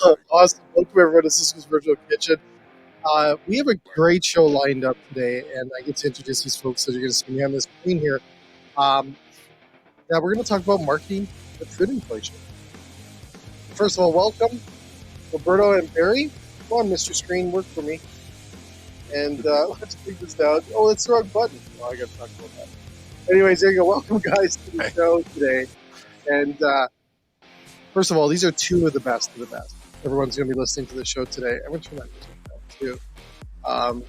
Awesome. Welcome everyone to Cisco's Virtual Kitchen. We have a great show lined up today, and I get to introduce these folks that you're going to see me on the screen here. Now we're going to talk about marketing with food inflation. First of all, welcome, Roberto and Barry. Come on, Mr. Screen, work for me. And let's take this down. Oh, it's the wrong button. Oh, I got to talk about that. Anyways, there you go. Welcome, guys, to the show today. And first of all, these are two of the best of the best. Everyone's going to be listening to the show today. I'm going to turn that music down too.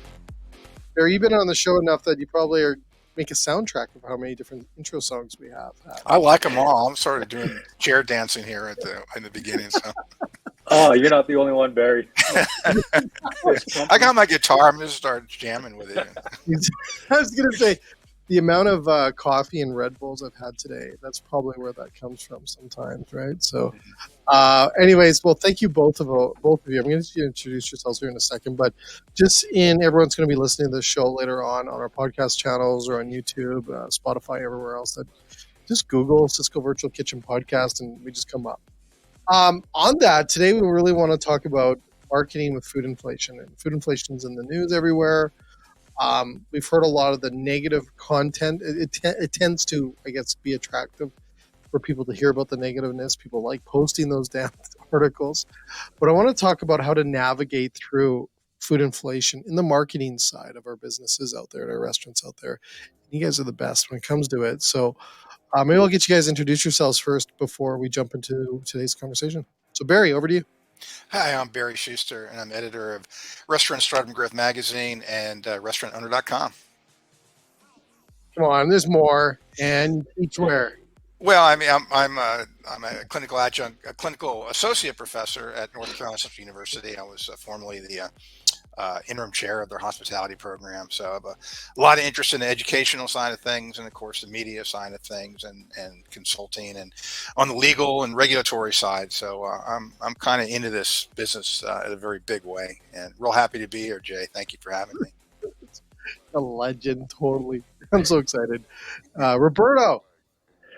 Barry, you've been on the show enough that you probably make a soundtrack of how many different intro songs we have. I like them all. I'm sort of doing chair dancing here in the beginning. So. Oh, you're not the only one, Barry. I got my guitar. I'm going to start jamming with it. I was going to say, the amount of coffee and Red Bulls I've had today, that's probably where that comes from sometimes, right? So anyways, well, thank you both of you. I'm going to introduce yourselves here in a second, but everyone's going to be listening to this show later on our podcast channels or on YouTube, Spotify, everywhere else. That just Google Cisco Virtual Kitchen Podcast and we just come up. On that, today we really want to talk about marketing with food inflation. And food inflation is in the news everywhere. We've heard a lot of the negative content. It tends to, I guess, be attractive for people to hear about the negativeness. People like posting those damn articles. But I want to talk about how to navigate through food inflation in the marketing side of our businesses out there and our restaurants out there. You guys are the best when it comes to it. So maybe I'll get you guys to introduce yourselves first before we jump into today's conversation. So Barry, over to you. Hi, I'm Barry Schuster, and I'm editor of Restaurant Startup and Growth Magazine and RestaurantOwner.com. Come on, there's more, and each where. Well, I mean, I'm a clinical adjunct, a clinical associate professor at North Carolina Central University. I was formerly the interim chair of their hospitality program. So I have a lot of interest in the educational side of things, and of course the media side of things, and consulting, and on the legal and regulatory side. So I'm kind of into this business in a very big way, and real happy to be here, Jay. Thank you for having me. A legend, totally. I'm so excited. Roberto,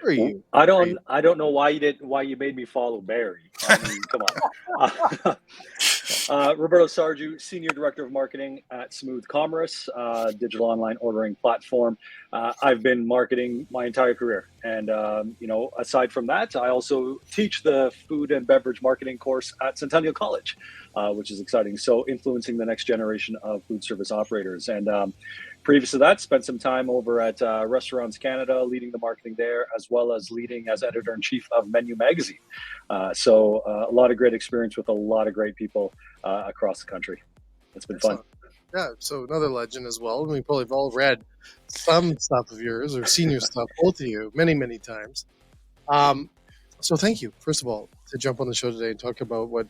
where are you? I don't know why you made me follow Barry. I mean, come on. Roberto Sarju, Senior Director of Marketing at Smooth Commerce, digital online ordering platform. I've been marketing my entire career. And, aside from that, I also teach the food and beverage marketing course at Centennial College, which is exciting. So influencing the next generation of food service operators. And previous to that, spent some time over at Restaurants Canada, leading the marketing there, as well as leading as editor-in-chief of Menu Magazine. So a lot of great experience with a lot of great people across the country. It's been fun. Yeah, so another legend as well. We probably have all read some stuff of yours or seen your stuff, both of you, many, many times. So thank you, first of all, to jump on the show today and talk about what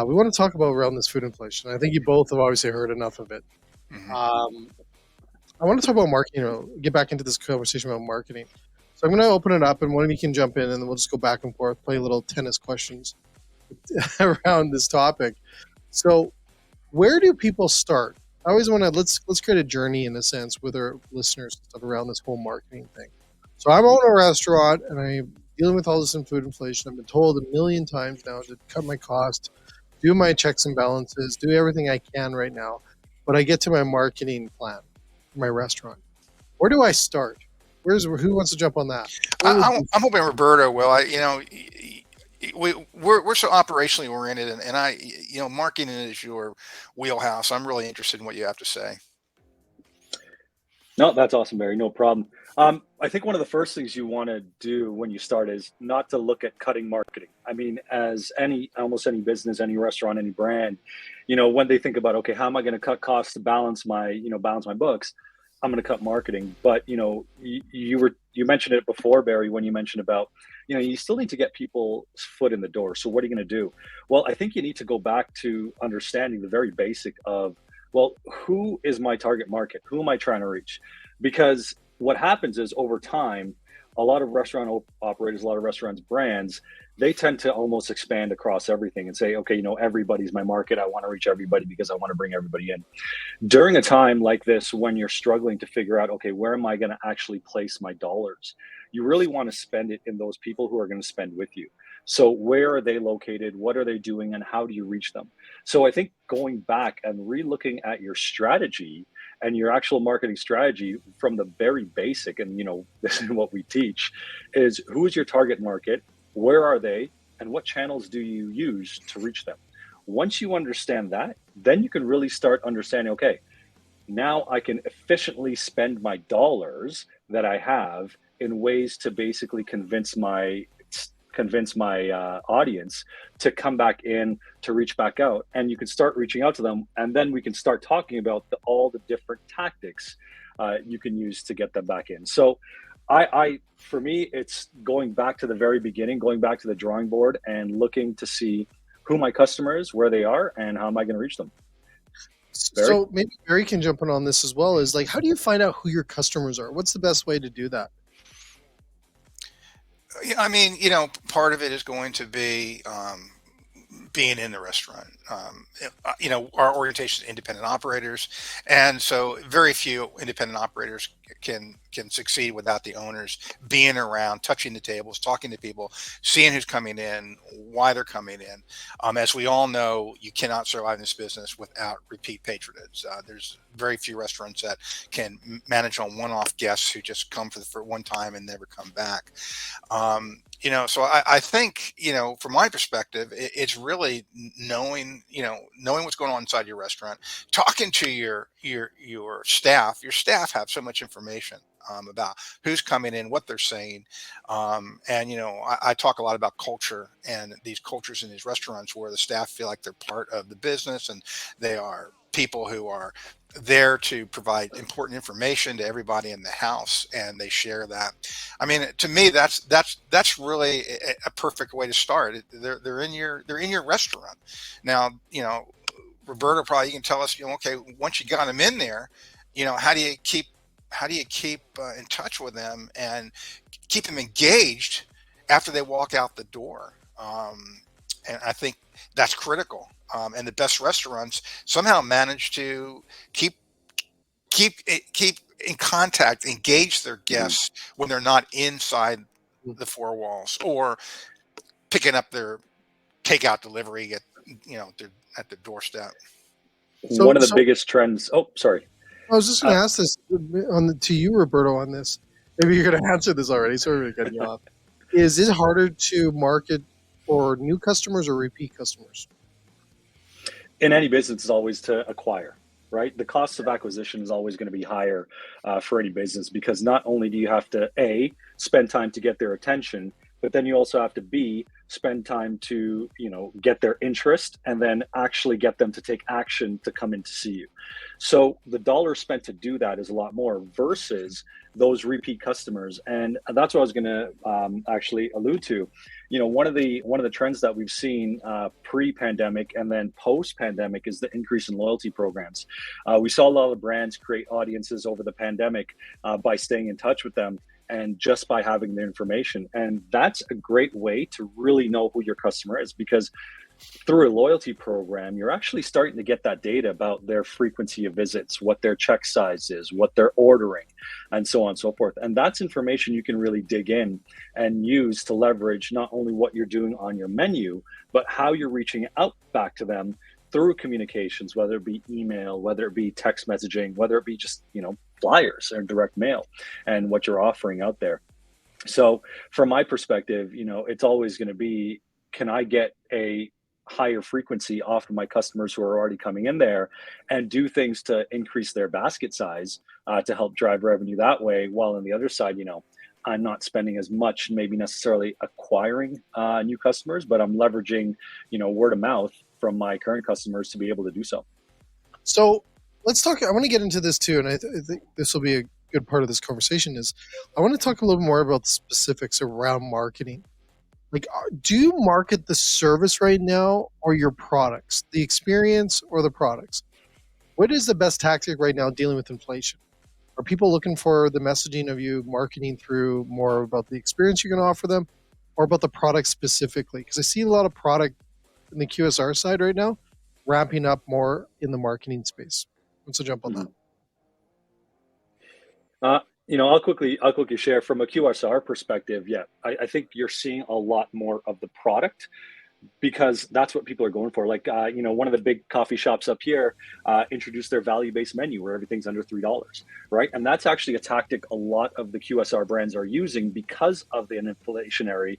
we want to talk about around this food inflation. I think you both have obviously heard enough of it. Mm-hmm. I want to talk about marketing, get back into this conversation about marketing. So I'm going to open it up, and one of you can jump in, and then we'll just go back and forth, play little tennis questions around this topic. So where do people start? I always want to, let's create a journey in a sense with our listeners and stuff around this whole marketing thing. So I'm owning a restaurant, and I'm dealing with all this in food inflation. I've been told a million times now to cut my cost, do my checks and balances, do everything I can right now. But I get to my marketing plan for my restaurant. Where do I start? Who wants to jump on that? I'm hoping Roberto will. We're so operationally oriented, and marketing is your wheelhouse. I'm really interested in what you have to say. No, that's awesome, Barry. No problem. I think one of the first things you want to do when you start is not to look at cutting marketing. I mean, as almost any business, any restaurant, any brand, when they think about, okay, how am I going to cut costs to balance my books? I'm going to cut marketing. But, you mentioned it before, Barry, when you mentioned about, you still need to get people's foot in the door. So what are you going to do? Well, I think you need to go back to understanding the very basic of, well, who is my target market? Who am I trying to reach? Because what happens is over time, a lot of restaurant operators, a lot of restaurants brands, they tend to almost expand across everything and say, okay, everybody's my market. I want to reach everybody because I want to bring everybody in. During a time like this, when you're struggling to figure out, okay, where am I going to actually place my dollars? You really want to spend it in those people who are going to spend with you. So where are they located? What are they doing? And how do you reach them? So I think going back and re-looking at your strategy and your actual marketing strategy from the very basic, and this is what we teach, is who is your target market? Where are they? And what channels do you use to reach them? Once you understand that, then you can really start understanding, okay, now I can efficiently spend my dollars that I have in ways to basically convince my audience to come back in, to reach back out, and you can start reaching out to them, and then we can start talking about all the different tactics you can use to get them back in. So for me, it's going back to the very beginning, going back to the drawing board and looking to see who my customer is, where they are, and how am I going to reach them. Barry? So maybe Barry can jump in on this as well. Is like, how do you find out who your customers are? What's the best way to do that? Yeah, I mean, part of it is going to be being in the restaurant. Our orientation is independent operators, and so very few independent operators can succeed without the owners being around, touching the tables, talking to people, seeing who's coming in, why they're coming in. As we all know, you cannot survive in this business without repeat patronage. There's very few restaurants that can manage on one-off guests who just come for one time and never come back. So I think, from my perspective, it's really knowing what's going on inside your restaurant, talking to your staff. Your staff have so much information about who's coming in, what they're saying. I talk a lot about culture and these cultures in these restaurants where the staff feel like they're part of the business and they are people who are there to provide important information to everybody in the house, and they share that. I mean, to me, that's really a perfect way to start. They're in your restaurant. Now, Roberto, probably you can tell us, okay, once you got them in there, how do you keep in touch with them and keep them engaged after they walk out the door? And I think that's critical. And the best restaurants somehow manage to keep in contact, engage their guests when they're not inside the four walls or picking up their takeout delivery at the doorstep. So- One of the so- biggest trends. Oh, sorry. I was just going to ask this to you, Roberto, on this. Maybe you're going to answer this already. Sorry for cutting you off. Is it harder to market for new customers or repeat customers? In any business, is always to acquire, right? The cost of acquisition is always going to be higher for any business, because not only do you have to spend time to get their attention, but then you also have to spend time to get their interest and then actually get them to take action to come in to see you. So the dollar spent to do that is a lot more versus those repeat customers. And that's what I was going to actually allude to. One of the trends that we've seen pre-pandemic and then post-pandemic is the increase in loyalty programs. We saw a lot of brands create audiences over the pandemic by staying in touch with them and just by having the information. And that's a great way to really know who your customer is, because through a loyalty program, you're actually starting to get that data about their frequency of visits, what their check size is, what they're ordering, and so on and so forth. And that's information you can really dig in and use to leverage not only what you're doing on your menu, but how you're reaching out back to them through communications, whether it be email, whether it be text messaging, whether it be just, flyers or direct mail, and what you're offering out there. So from my perspective, it's always going to be, can I get a higher frequency off of my customers who are already coming in there and do things to increase their basket size to help drive revenue that way, while on the other side, I'm not spending as much maybe necessarily acquiring new customers, but I'm leveraging word of mouth from my current customers to be able to do so. So let's talk. I want to get into this too, and I think this will be a good part of this conversation. Is I want to talk a little more about the specifics around marketing. Like, do you market the service right now or your products, the experience or the products? What is the best tactic right now dealing with inflation? Are people looking for the messaging of you marketing through more about the experience you're going to offer them, or about the product specifically? Because I see a lot of product in the QSR side right now ramping up more in the marketing space. Let's jump on that. I'll quickly share from a QSR perspective. Yeah, I think you're seeing a lot more of the product because that's what people are going for. Like, one of the big coffee shops up here introduced their value-based menu where everything's under $3, right? And that's actually a tactic a lot of the QSR brands are using because of the inflationary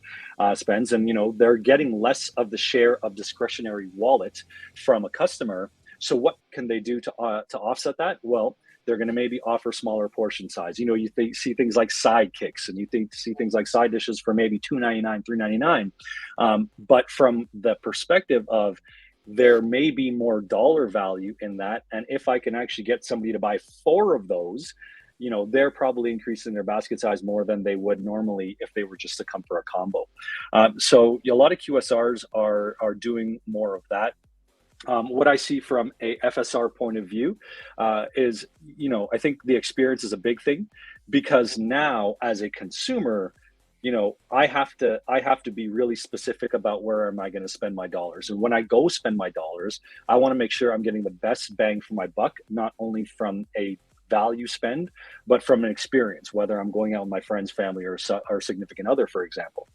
spends, and they're getting less of the share of discretionary wallet from a customer. So what can they do to offset that? Well, they're going to maybe offer smaller portion size. See things like sidekicks, and see things like side dishes for maybe $2.99, $3.99. But from the perspective of there may be more dollar value in that, and if I can actually get somebody to buy four of those, they're probably increasing their basket size more than they would normally if they were just to come for a combo. So a lot of QSRs are doing more of that. What I see from a FSR point of view is, I think the experience is a big thing because now as a consumer, I have to be really specific about where am I going to spend my dollars. And when I go spend my dollars, I want to make sure I'm getting the best bang for my buck, not only from a value spend, but from an experience, whether I'm going out with my friends, family, or significant other, for example.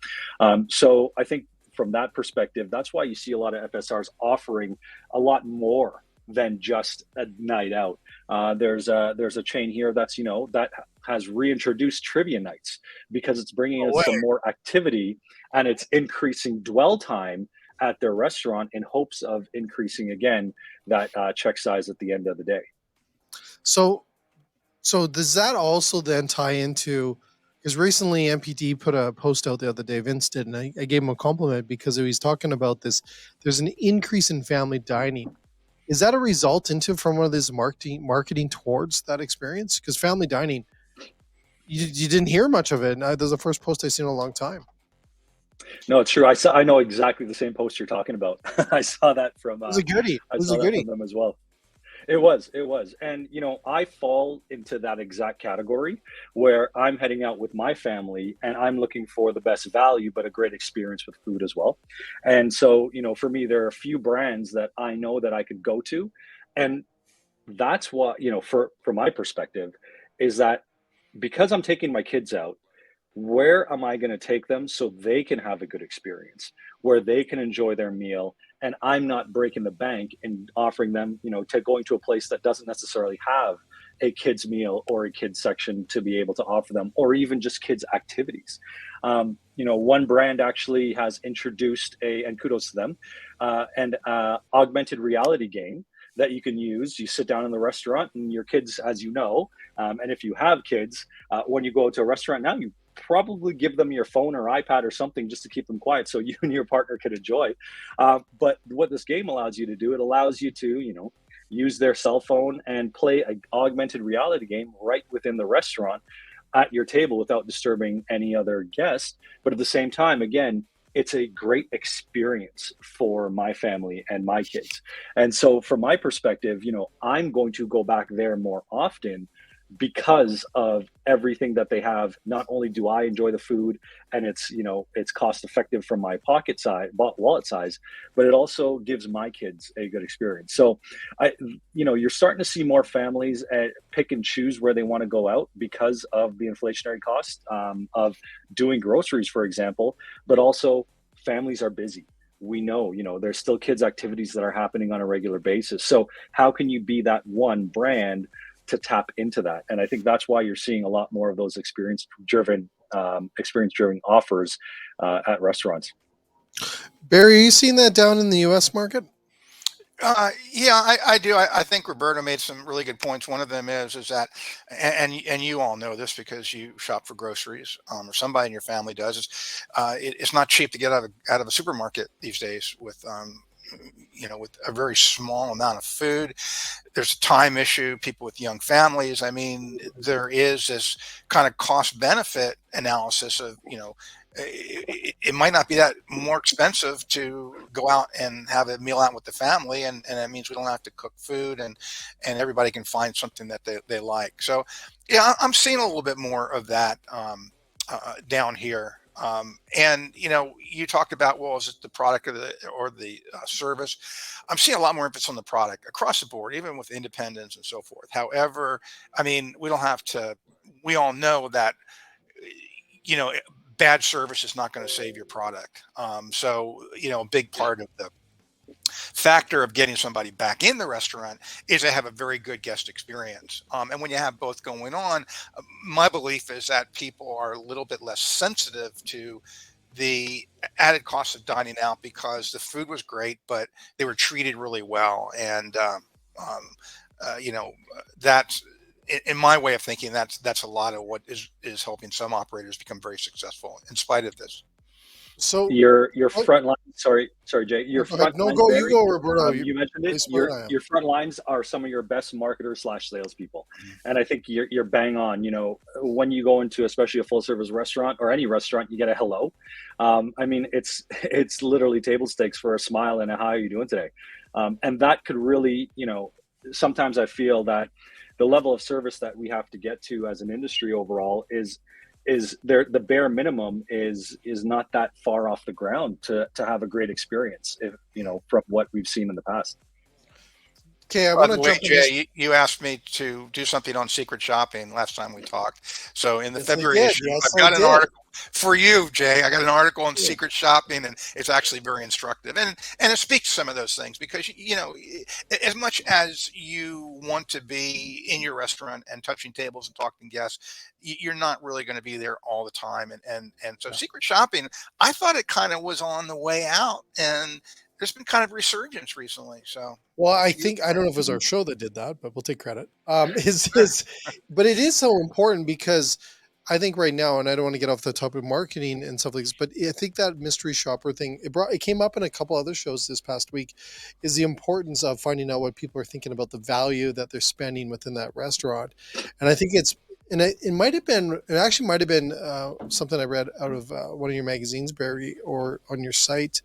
So I think from that perspective, that's why you see a lot of FSRs offering a lot more than just a night out. There's a chain here that has reintroduced trivia nights because it's bringing No in way. some more activity and it's increasing dwell time at their restaurant in hopes of increasing again that check size at the end of the day. So does that also then tie into, because recently MPD put a post out the other day, Vince did, and I gave him a compliment because he was talking about this. There's an increase in family dining. Is that a result from one of this marketing towards that experience? Because family dining, you didn't hear much of it. And that's the first post I've seen in a long time. No, it's true. I know exactly the same post you're talking about. I saw that from It was a goodie. It I was a saw that goodie. from them as well. It was. And, I fall into that exact category where I'm heading out with my family and I'm looking for the best value, but a great experience with food as well. And so, for me, there are a few brands that I know that I could go to. And that's what, from my perspective, is that because I'm taking my kids out, where am I going to take them so they can have a good experience, where they can enjoy their meal, and I'm not breaking the bank and offering them, to going to a place that doesn't necessarily have a kids meal or a kids section to be able to offer them, or even just kids activities. One brand actually has introduced and kudos to them, and augmented reality game that you can use. You sit down in the restaurant and your kids, as you know, and if you have kids, when you go to a restaurant now, you probably give them your phone or iPad or something just to keep them quiet so you and your partner can enjoy. But what this game allows you to do, it allows you to, use their cell phone and play an augmented reality game right within the restaurant at your table without disturbing any other guest. But at the same time, again, it's a great experience for my family and my kids. And so from my perspective, I'm going to go back there more often because of everything that they have. Not only do I enjoy the food and it's cost effective from my pocket size, wallet size, but it also gives my kids a good experience. So you're starting to see more families pick and choose where they want to go out because of the inflationary cost of doing groceries, for example, but also families are busy. We know, there's still kids activities that are happening on a regular basis. So how can you be that one brand to tap into that? And I think that's why you're seeing a lot more of those experience-driven offers at restaurants. Barry, are you seeing that down in the U.S. market? Yeah, I do. I think Roberto made some really good points. One of them is that, and you all know this because you shop for groceries, or somebody in your family does. It's not cheap to get out of a supermarket these days with with a very small amount of food. There's a time issue. People with young families. I mean, there is this kind of cost benefit analysis of it might not be that more expensive to go out and have a meal out with the family, and that means we don't have to cook food, and everybody can find something that they like. So yeah, I'm seeing a little bit more of that down here. And you talked about, well, is it the product or the service? I'm seeing a lot more emphasis on the product across the board, even with independents and so forth. However, I mean, we don't have to we all know that, bad service is not going to save your product. So, a big part of the factor of getting somebody back in the restaurant is to have a very good guest experience. And when you have both going on, my belief is that people are a little bit less sensitive to the added cost of dining out because the food was great, but they were treated really well. And, that's in my way of thinking, that's a lot of what is helping some operators become very successful in spite of this. So Your oh, front line, sorry, Jay. Your go ahead. front No, line go. You vary. go, Roberto. You mentioned it. Please put it on. Your front lines are some of your best marketers / salespeople, and I think you're bang on. When you go into especially a full service restaurant or any restaurant, you get a hello. I mean, it's literally table stakes for a smile and a how are you doing today, and that could really, sometimes I feel that the level of service that we have to get to as an industry overall is there. The bare minimum is not that far off the ground to have a great experience, if from what we've seen in the past. Okay, I By want the to way, jump in this. Jay, you asked me to do something on secret shopping last time we talked. So in the Yes, I February did. issue, Yes, I've got I an did. article for you, Jay. I got an article on Yeah. secret shopping, and it's actually very instructive, and it speaks to some of those things because as much as you want to be in your restaurant and touching tables and talking to guests, you're not really going to be there all the time, and so Yeah. secret shopping, I thought it kind of was on the way out, and there's been kind of resurgence recently. So. Well, I You, think I don't know if it was our show that did that, but we'll take credit. sure. But it is so important because I think right now, and I don't want to get off the topic of marketing and stuff like this, but I think that mystery shopper thing it came up in a couple other shows this past week, is the importance of finding out what people are thinking about the value that they're spending within that restaurant, and I think it might have been it actually might have been something I read out of one of your magazines, Barry, or on your site.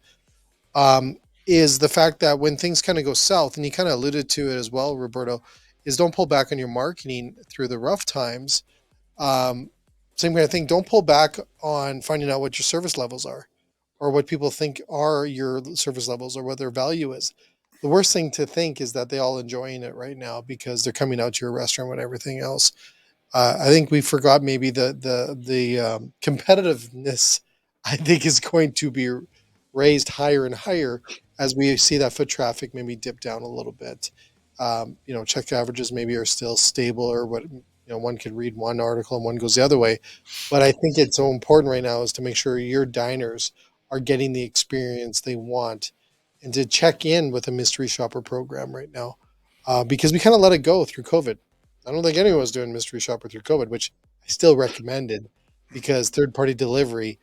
Um, is the fact that when things kind of go south, and you kind of alluded to it as well, Roberto, is don't pull back on your marketing through the rough times. Um, Same kind of thing. Don't pull back on finding out what your service levels are, or what people think are your service levels, or what their value is. The worst thing to think is that they all enjoying it right now because they're coming out to your restaurant with everything else. I think we forgot maybe the competitiveness. I think is going to be raised higher and higher as we see that foot traffic maybe dip down a little bit. Check averages maybe are still stable, or what one could read one article and one goes the other way. But I think it's so important right now is to make sure your diners are getting the experience they want, and to check in with a mystery shopper program right now, because we kind of let it go through COVID. I don't think anyone was doing mystery shopper through COVID, which I still recommended because third party delivery,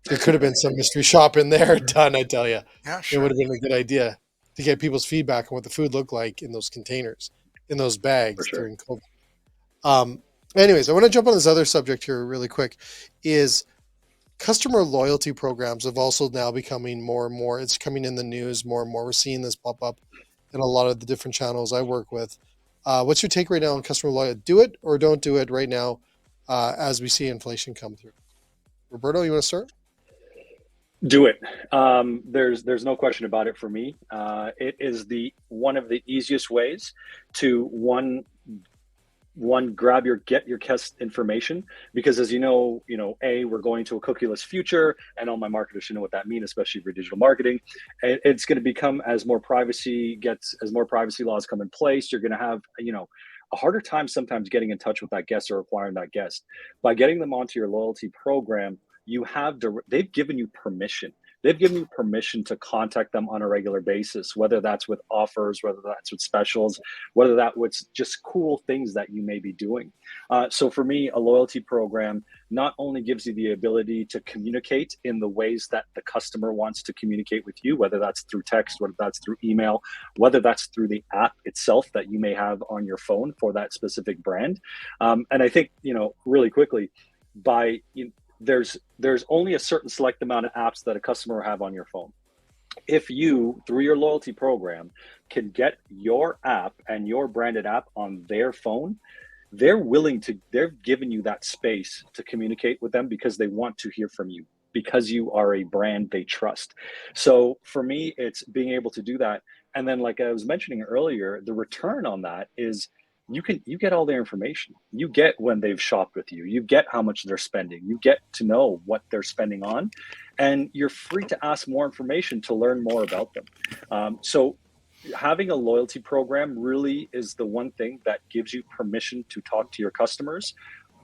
there could have been some mystery shop in there done. I tell you, Yeah, it would sure. have been a good idea to get people's feedback on what the food looked like in those containers, in those For bags sure. during COVID. Um, Anyways, I want to jump on this other subject here really quick. Is customer loyalty programs have also now becoming more and more. It's coming in the news more and more. We're seeing this pop up in a lot of the different channels I work with. What's your take right now on customer loyalty? Do it or don't do it right now, as we see inflation come through. Roberto, you want to start? Do it. There's no question about it for me. It is one of the easiest ways to get your guest information, because as we're going to a cookieless future, and all my marketers should know what that means, especially for digital marketing. It's going to become, as more privacy laws come in place, you're going to have a harder time sometimes getting in touch with that guest or acquiring that guest. By getting them onto your loyalty program, they've given you permission. They've given you permission to contact them on a regular basis, whether that's with offers, whether that's with specials, whether that was just cool things that you may be doing. So for me, a loyalty program not only gives you the ability to communicate in the ways that the customer wants to communicate with you, whether that's through text, whether that's through email, whether that's through the app itself that you may have on your phone for that specific brand. And I think, really quickly, there's only a certain select amount of apps that a customer will have on your phone. If you, through your loyalty program, can get your app and your branded app on their phone, they're giving you that space to communicate with them because they want to hear from you, because you are a brand they trust. So for me, it's being able to do that. And then, like I was mentioning earlier, the return on that is you get all their information. You get when they've shopped with you. You get how much they're spending. You get to know what they're spending on, and you're free to ask more information to learn more about them. So having a loyalty program really is the one thing that gives you permission to talk to your customers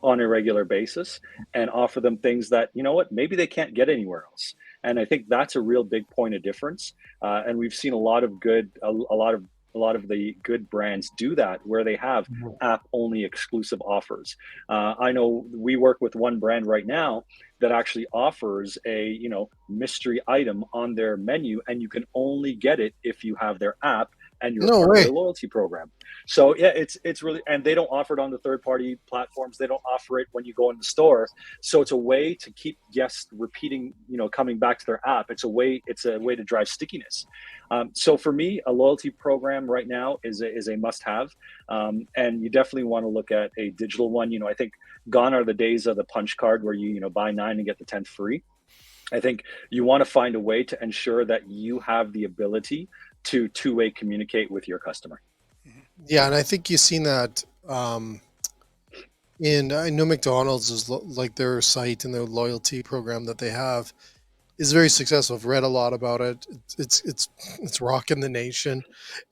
on a regular basis and offer them things that, you know what, maybe they can't get anywhere else. And I think that's a real big point of difference. And we've seen a lot of the good brands do that, where they have app only exclusive offers. I know we work with one brand right now that actually offers a mystery item on their menu, and you can only get it if you have their app and you're No part way. of their loyalty program. So yeah, it's really, and they don't offer it on the third party platforms. They don't offer it when you go in the store. So it's a way to keep guests repeating, coming back to their app. It's a way to drive stickiness. So for me, a loyalty program right now is a must have. And you definitely want to look at a digital one. I think gone are the days of the punch card where you buy 9 and get the 10th free. I think you want to find a way to ensure that you have the ability to two-way communicate with your customer. Yeah, and I think you've seen that I know McDonald's is like their site and their loyalty program that they have is very successful. I've read a lot about it. It's rocking the nation,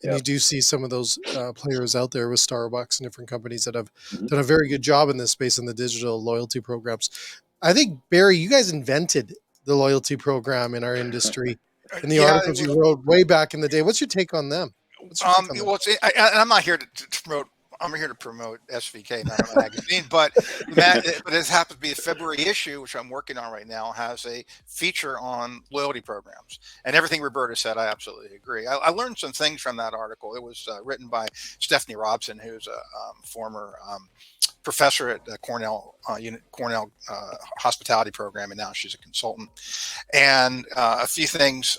and Yep. you do see some of those players out there with Starbucks and different companies that have Mhm. done a very good job in this space in the digital loyalty programs. I think Barry, you guys invented the loyalty program in our industry. In the Yeah, articles you wrote way back in the day, what's your take on them? What's your take on them? well, and I'm not here to promote. I'm here to promote SVK, not a magazine, but this happens to be the February issue, which I'm working on right now, has a feature on loyalty programs. And everything Roberta said, I absolutely agree. I learned some things from that article. It was written by Stephanie Robson, who's a former professor at Cornell hospitality program, and now she's a consultant. And a few things.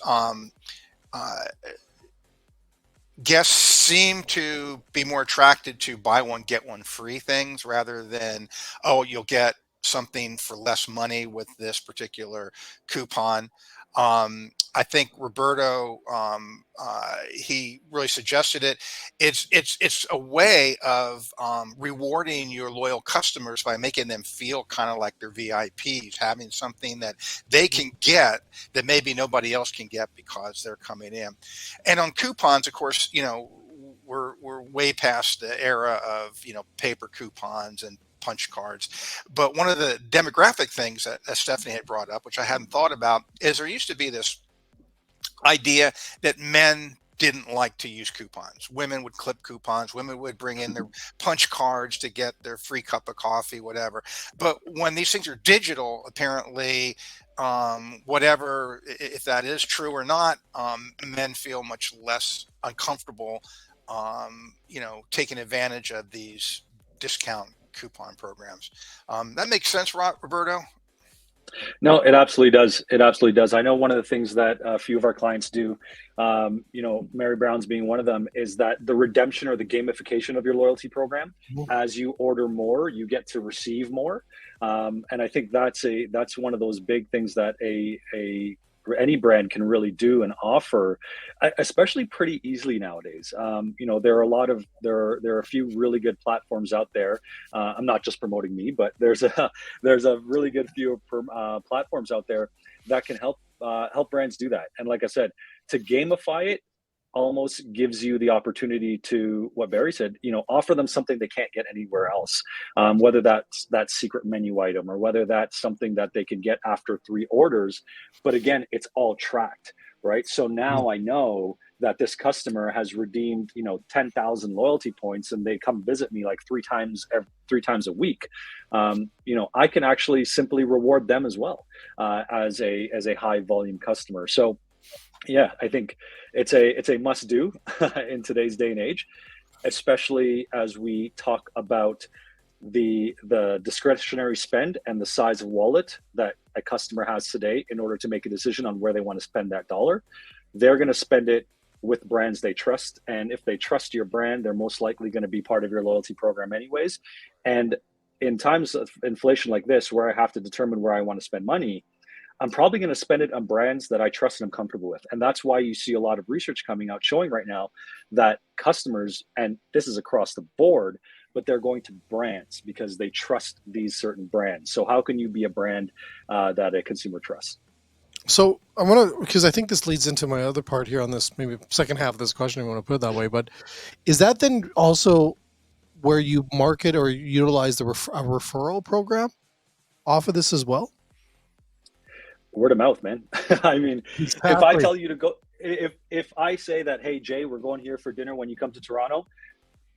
Guests seem to be more attracted to buy one get one free things rather than, oh, you'll get something for less money with this particular coupon. I think Roberto, he really suggested it. It's a way of rewarding your loyal customers by making them feel kind of like they're VIPs, having something that they can get that maybe nobody else can get because they're coming in. And on coupons, of course, we're way past the era of paper coupons and punch cards. But one of the demographic things that Stephanie had brought up, which I hadn't thought about, is there used to be this idea that men didn't like to use coupons. Women would clip coupons. Women would bring in their punch cards to get their free cup of coffee, whatever. But when these things are digital, apparently, whatever, if that is true or not, men feel much less uncomfortable, taking advantage of these discount coupon programs. That makes sense, Roberto? No, it absolutely does. It absolutely does. I know one of the things that a few of our clients do, Mary Brown's being one of them, is that the redemption or the gamification of your loyalty program. As you order more, you get to receive more, and I think that's one of those big things that any brand can really do and offer, especially pretty easily nowadays. There are a few really good platforms out there. I'm not just promoting me, but there's a really good few platforms out there that can help brands do that. And like I said, to gamify it almost gives you the opportunity to, what Barry said, offer them something they can't get anywhere else, whether that's that secret menu item or whether that's something that they can get after 3 orders. But again, it's all tracked, right? So now I know that this customer has redeemed 10,000 loyalty points and they come visit me like 3 times a week. I can actually simply reward them as well, as a high volume customer. So yeah, I think it's a must do in today's day and age, especially as we talk about the discretionary spend and the size of wallet that a customer has today in order to make a decision on where they want to spend that dollar. They're going to spend it with brands they trust. And if they trust your brand, they're most likely going to be part of your loyalty program anyways. And in times of inflation like this, where I have to determine where I want to spend money, I'm probably going to spend it on brands that I trust and I'm comfortable with. And that's why you see a lot of research coming out showing right now that customers, and this is across the board, but they're going to brands because they trust these certain brands. So how can you be a brand that a consumer trusts? So I want to, because I think this leads into my other part here on this, maybe second half of this question, I want to put it that way, but is that then also where you market or utilize a referral program off of this as well? Word of mouth, man. I mean, if I Exactly. tell you to go, if I say that, hey Jay, we're going here for dinner when you come to Toronto,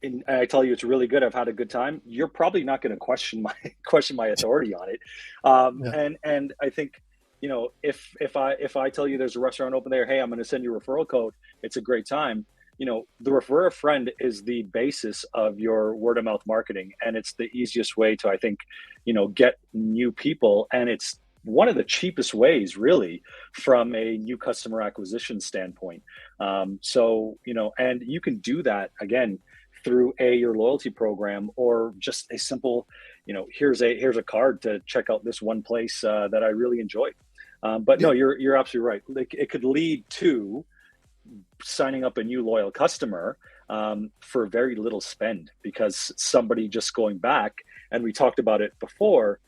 and I tell you it's really good, I've had a good time, you're probably not going to question my question my authority on it. Yeah. And I think, if I tell you there's a restaurant open there, hey, I'm going to send you a referral code. It's a great time. The refer a friend is the basis of your word of mouth marketing, and it's the easiest way to, I think, get new people, and it's one of the cheapest ways, really, from a new customer acquisition standpoint. And you can do that again through your loyalty program, or just a simple, here's a card to check out this one place that I really enjoyed. But no, you're absolutely right. Like, it could lead to signing up a new loyal customer for very little spend, because somebody just going back, and we talked about it before,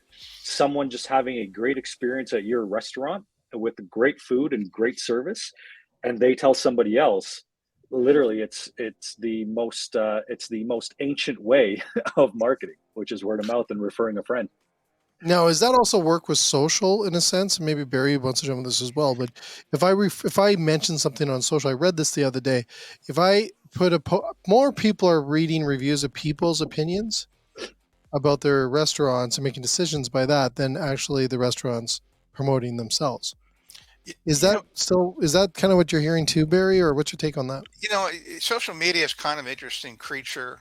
someone just having a great experience at your restaurant with great food and great service, and they tell somebody else, literally it's the most ancient way of marketing, which is word of mouth and referring a friend. Now, does that also work with social in a sense? Maybe Barry wants to jump on this as well. But if I mention something on social, I read this the other day. If I put more people are reading reviews of people's opinions about their restaurants and making decisions by that than actually the restaurants promoting themselves. Y- Is You know, that kind of what you're hearing too, Barry, or what's your take on that? social media is kind of an interesting creature.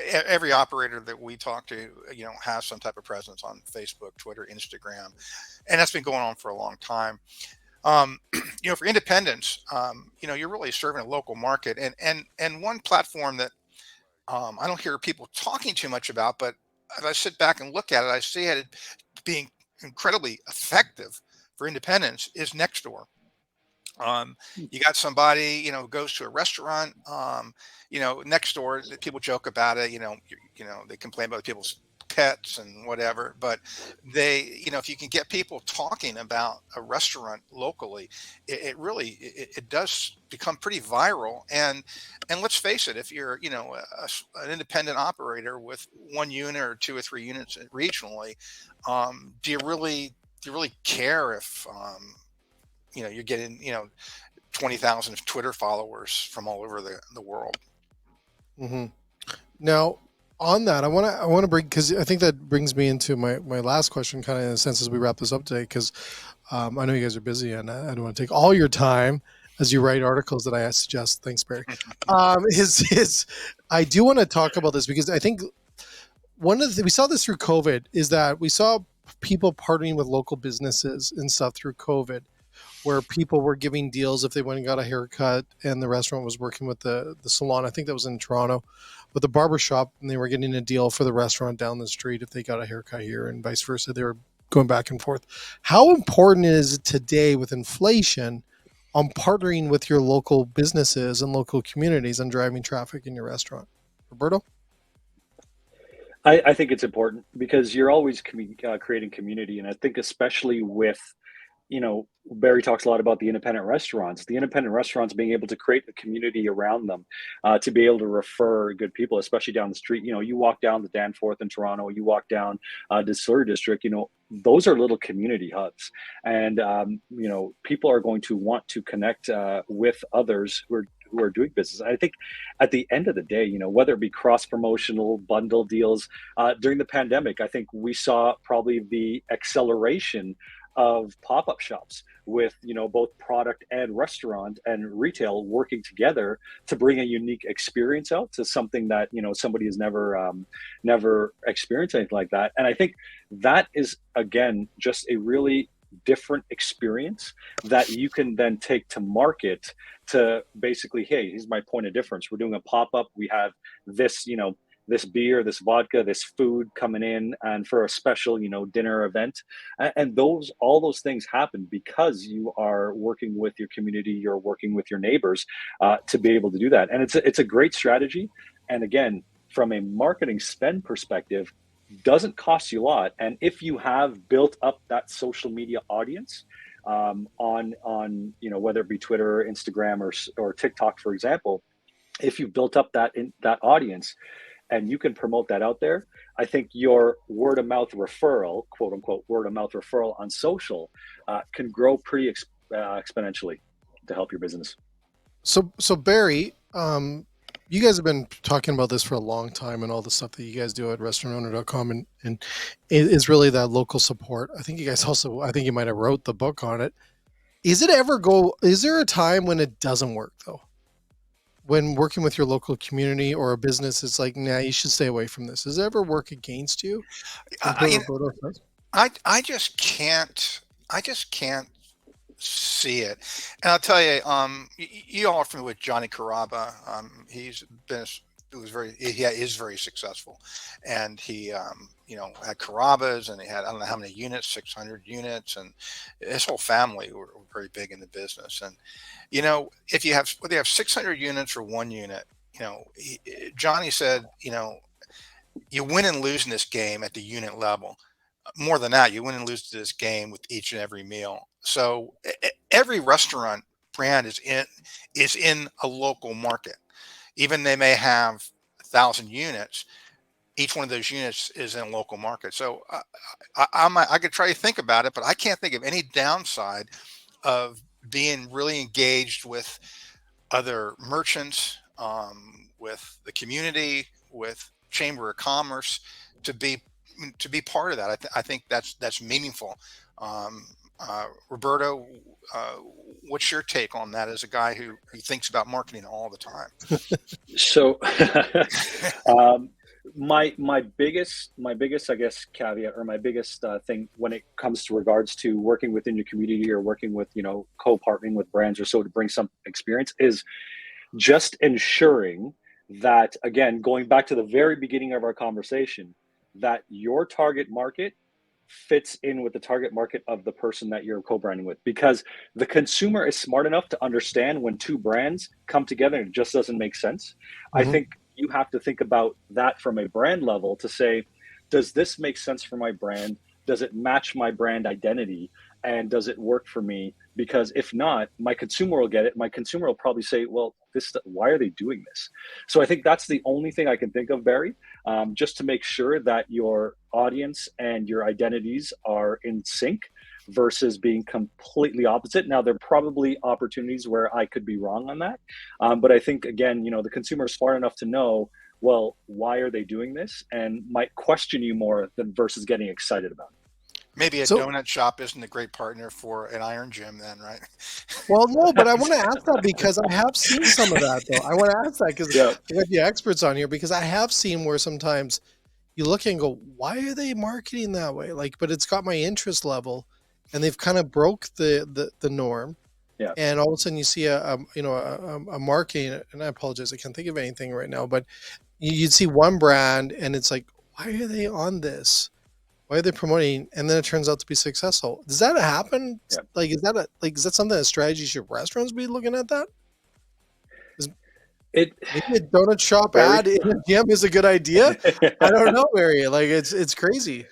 Every operator that we talk to, has some type of presence on Facebook, Twitter, Instagram, and that's been going on for a long time. Um, for independents, you're really serving a local market, and one platform that I don't hear people talking too much about, but as I sit back and look at it, I see it being incredibly effective for independents is Nextdoor. um, you got somebody, who goes to a restaurant, next door, people joke about it, they complain about people's pets and whatever, but if you can get people talking about a restaurant locally, it really, it does become pretty viral. And let's face it, if you're, an independent operator with one unit or two or three units regionally, do you really care if, you're getting, 20,000 Twitter followers from all over the world. Hmm. Now, on that, I want to bring, because I think that brings me into my last question, kind of in a sense, as we wrap this up today, because I know you guys are busy, and I don't want to take all your time as you write articles that I suggest. Thanks, Barry. Is I do want to talk about this because I think one of the we saw this through COVID is that we saw people partnering with local businesses and stuff through COVID, where people were giving deals if they went and got a haircut, and the restaurant was working with the salon. I think that was in Toronto, with the barber shop, and they were getting a deal for the restaurant down the street if they got a haircut here, and vice versa. They were going back and forth. How important is it today with inflation on partnering with your local businesses and local communities and driving traffic in your restaurant? Roberto? I think it's important because you're always creating community, and I think especially with, Barry talks a lot about the independent restaurants. The independent restaurants being able to create a community around them, to be able to refer good people, especially down the street. You walk down the Danforth in Toronto, you walk down the Surrey District. Those are little community hubs, and people are going to want to connect with others who are doing business. I think at the end of the day, whether it be cross promotional bundle deals during the pandemic, I think we saw probably the acceleration of pop-up shops with both product and restaurant and retail working together to bring a unique experience out to something that somebody has never experienced anything like that. And I think that is, again, just a really different experience that you can then take to market, to basically, hey, here's my point of difference. We're doing a pop-up. We have this this beer, this vodka, this food coming in, and for a special, dinner event. And all those things happen because you are working with your community, you're working with your neighbors to be able to do that. And it's a great strategy. And again, from a marketing spend perspective, doesn't cost you a lot. And if you have built up that social media audience on whether it be Twitter, Instagram, or TikTok, for example, if you've built up that audience and you can promote that out there, I think your word of mouth referral, quote unquote, word of mouth referral on social can grow pretty exponentially to help your business. So Barry, you guys have been talking about this for a long time, and all the stuff that you guys do at restaurantowner.com, and it is really that local support. I think you guys also, I think you might have wrote the book on it. Is there a time when it doesn't work though? When working with your local community or a business, it's like, nah, you should stay away from this. Does it ever work against you? I just can't see it. And I'll tell you, you all are familiar with Johnny Caraba. He is very successful, and he had Carabas, and he had, I don't know how many units, 600 units, and his whole family were very big in the business. And if you have, whether you have 600 units or 1 unit, Johnny said, you win and lose in this game at the unit level. More than that, you win and lose this game with each and every meal. So every restaurant brand is in a local market. Even they may have 1,000 units, each one of those units is in a local market. So I could try to think about it, but I can't think of any downside of being really engaged with other merchants, with the community, with Chamber of Commerce, to be part of that. I think that's meaningful. Roberto, what's your take on that as a guy who thinks about marketing all the time? So my biggest, I guess, caveat, or my biggest thing when it comes to regards to working within your community or working with, co-partnering with brands or so to bring some experience, is just ensuring that, again, going back to the very beginning of our conversation, that your target market fits in with the target market of the person that you're co-branding with, because the consumer is smart enough to understand when two brands come together and it just doesn't make sense. Mm-hmm. I think you have to think about that from a brand level to say, does this make sense for my brand? Does it match my brand identity? And does it work for me? Because if not, my consumer will get it. My consumer will probably say, well, why are they doing this? So I think that's the only thing I can think of, Barry, just to make sure that your audience and your identities are in sync versus being completely opposite. Now, there are probably opportunities where I could be wrong on that. But I think, again, the consumer is smart enough to know, well, why are they doing this? And might question you more than versus getting excited about it. Maybe a donut shop isn't a great partner for an Iron Gym then, right? Well, no, but I want to ask that because I have seen some of that, though. I want to ask that because we have the experts on here, because I have seen where sometimes you look and go, why are they marketing that way? But it's got my interest level, and they've kind of broke the norm. Yeah. And all of a sudden you see a marketing, and I apologize, I can't think of anything right now, but you'd see one brand and it's like, why are they on this? Why are they promoting? And then it turns out to be successful. Does that happen? Yeah. Is that something that strategies your restaurants be looking at that? Maybe a donut shop ad in a gym is a good idea. I don't know, Barry. It's crazy.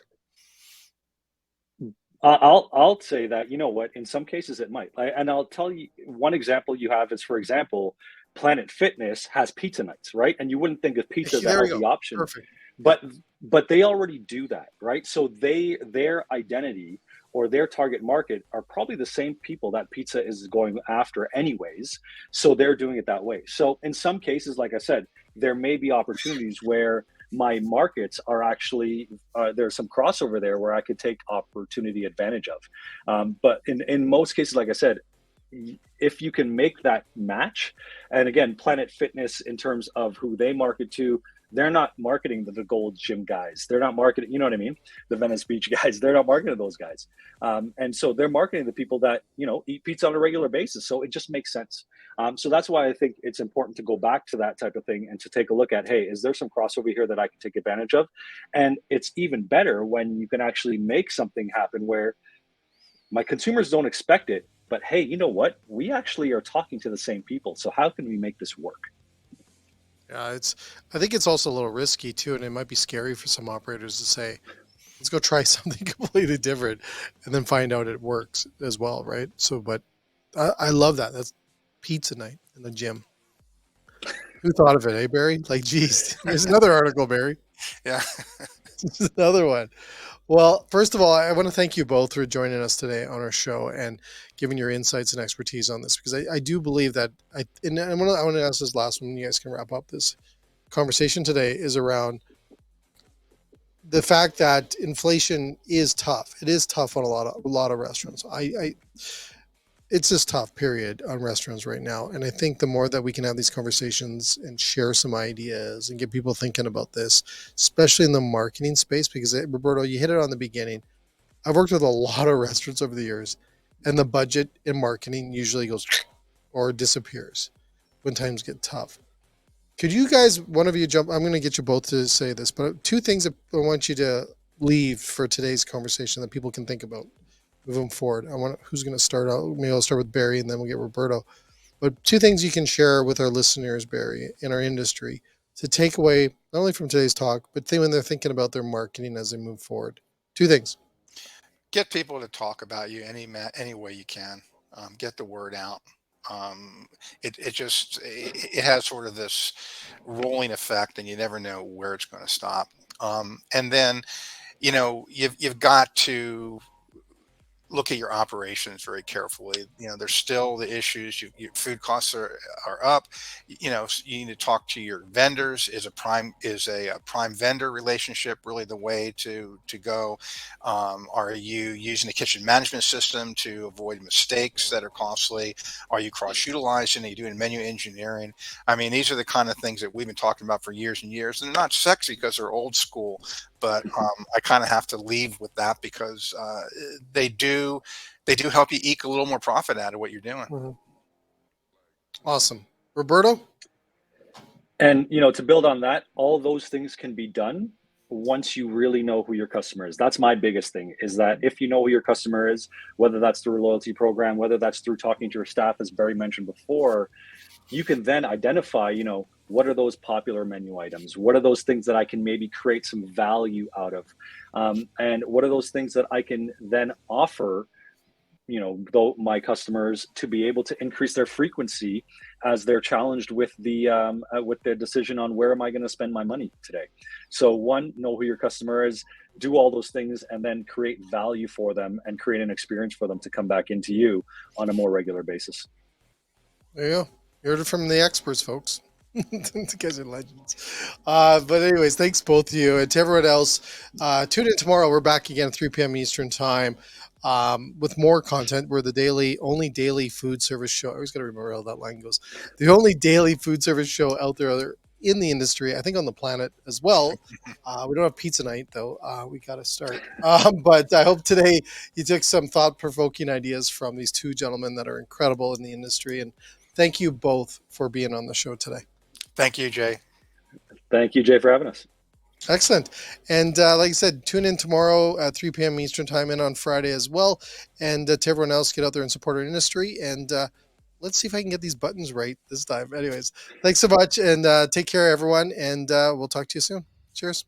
I'll say that, in some cases it might. And I'll tell you one example you have is, for example, Planet Fitness has pizza nights, right? And you wouldn't think of pizza as a healthy option. Perfect. But they already do that, right? So their identity or their target market are probably the same people that pizza is going after anyways. So they're doing it that way. So in some cases, like I said, there may be opportunities where my markets are actually, there's some crossover there where I could take opportunity advantage of. But in most cases, like I said, if you can make that match, and again, Planet Fitness in terms of who they market to, They're not marketing the Gold Gym guys. They're not marketing, you know what I mean? The Venice Beach guys. They're not marketing those guys. And so they're marketing the people that, eat pizza on a regular basis. So it just makes sense. So that's why I think it's important to go back to that type of thing and to take a look at, hey, is there some crossover here that I can take advantage of? And it's even better when you can actually make something happen where my consumers don't expect it, but hey, you know what? We actually are talking to the same people. So how can we make this work? Yeah, I think it's also a little risky too, and it might be scary for some operators to say, let's go try something completely different and then find out it works as well, right? So, but I love that. That's pizza night in the gym. Who thought of it, eh, Barry? Like, geez, there's another article, Barry. Yeah. There's another one. Well, first of all, I want to thank you both for joining us today on our show and giving your insights and expertise on this, because I do believe that I want to ask this last one. You guys can wrap up this conversation today is around the fact that inflation is tough. It is tough on a lot of restaurants. It's just tough, period, on restaurants right now. And I think the more that we can have these conversations and share some ideas and get people thinking about this, especially in the marketing space, because Roberto, you hit it on the beginning. I've worked with a lot of restaurants over the years, and the budget in marketing usually goes or disappears when times get tough. Could you guys, one of you jump, I'm going to get you both to say this, but two things that I want you to leave for today's conversation that people can think about moving forward. Who's going to start out? Maybe I'll start with Barry and then we'll get Roberto. But two things you can share with our listeners, Barry, in our industry to take away not only from today's talk, but when they're thinking about their marketing as they move forward. Two things. Get people to talk about you any way you can. Get the word out. It has sort of this rolling effect, and you never know where it's going to stop. And then, you've got to look at your operations very carefully. There's still the issues. Your food costs are up. So you need to talk to your vendors. Is a prime vendor relationship really the way to go? Are you using the kitchen management system to avoid mistakes that are costly? Are you cross utilizing? Are you doing menu engineering? I mean, these are the kind of things that we've been talking about for years and years. And they're not sexy because they're old school, but I kind of have to leave with that because they do help you eke a little more profit out of what you're doing. Mm-hmm. Awesome. Roberto? And, to build on that, all those things can be done once you really know who your customer is. That's my biggest thing, is that if you know who your customer is, whether that's through a loyalty program, whether that's through talking to your staff, as Barry mentioned before, you can then identify, what are those popular menu items? What are those things that I can maybe create some value out of? And what are those things that I can then offer, my customers to be able to increase their frequency as they're challenged with their decision on where am I going to spend my money today? So one, know who your customer is, do all those things, and then create value for them and create an experience for them to come back into you on a more regular basis. There you go. You heard it from the experts, folks. You guys are legends. But anyways, thanks both of you. And to everyone else, tune in tomorrow. We're back again at 3 p.m. Eastern time with more content. We're the only daily food service show. I always got to remember how that line goes. The only daily food service show out there in the industry, I think on the planet as well. We don't have pizza night, though. We got to start. But I hope today you took some thought-provoking ideas from these two gentlemen that are incredible in the industry. And thank you both for being on the show today. Thank you, Jay. Thank you, Jay, for having us. Excellent. And like I said, tune in tomorrow at 3 p.m. Eastern time and on Friday as well. And to everyone else, get out there and support our industry. And let's see if I can get these buttons right this time. Anyways, thanks so much. And take care, everyone. And we'll talk to you soon. Cheers.